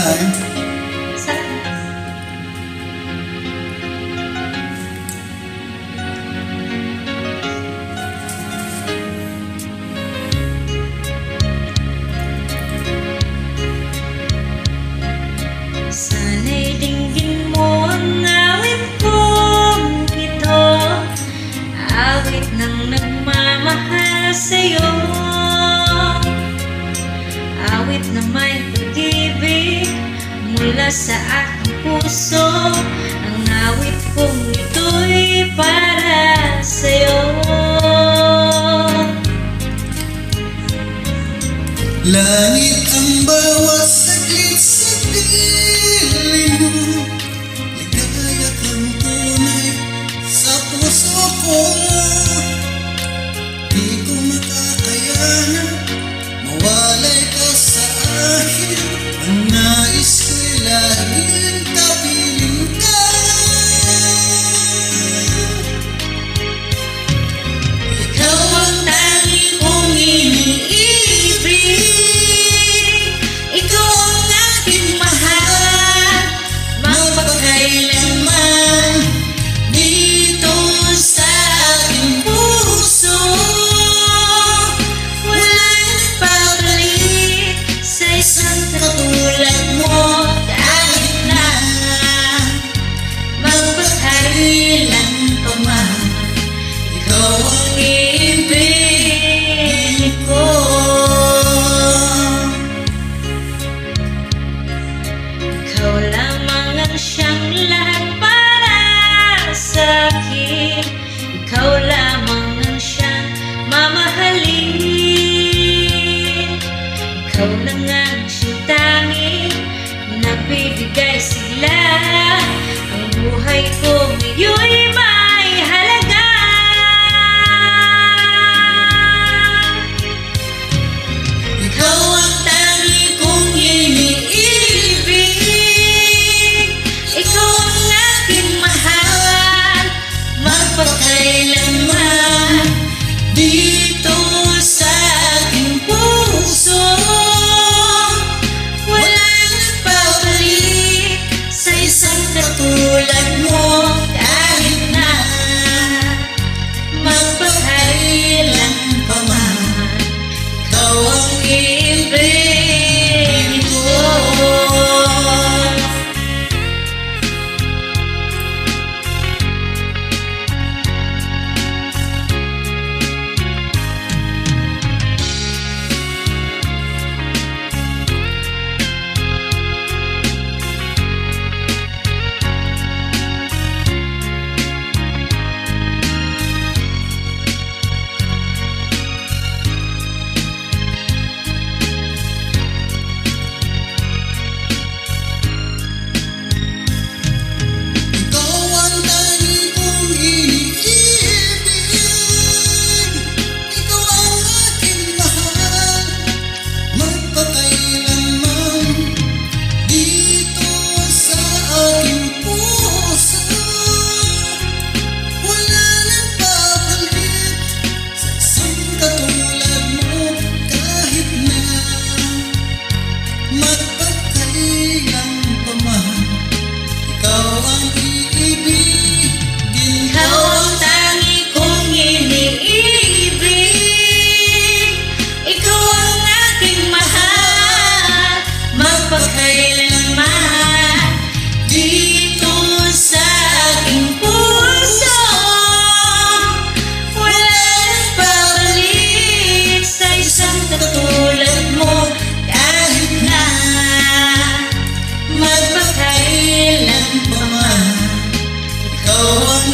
tayo. Sana'y dinggin mo ang awit kong ito, awit ng nagmamahal sa'yo, awit na may pag-ibig mula sa aking puso. Ang awit kong ito'y para sa'yo. Langit ang bawat saglit sa piling mo, ligaya kang tunay sa puso ko. Di ko makakayanan mawalay ka sa akin. Ang nais ko'y laging kapiling ka. Ikaw ang tangi kong iniibig, ikaw ang aking mahal, magpakailanman dito sa aking puso. Wala nagpapalik sa isang katulad mo, kahit na magpakailan pa man. Ikaw ang ibig ko. Ikaw lamang ang siyang lahat para sa akin. Ikaw lamang ang siyang mamahalin. Ikaw lang ang siyang tanging nagbibigay sigla. Ang buhay ko ngayon'y may halaga. Ikaw ang tangi kong iniibig, ikaw ang aking mahal, magpakailanman dito sa aking puso. Wala nagpapalik sa isang katulad mo, kahit na magpakailan pa man. Ikaw ang ibig ko. Ikaw ang tangi kong iniibig, ikaw ang aking mahal, magpakailanman dito sa aking puso. Wala nang papalit sa isang katulad mo, kahit na magpakailan pa man. Ikaw ang iibigin Ikaw ko. ang tangi kong iniibig, ikaw ang aking mahal, magpakailanman dito sa aking puso. Wala nagpapalik sa isang katulad mo, kahit na magpakailan pa man. Ikaw ang Ikaw ang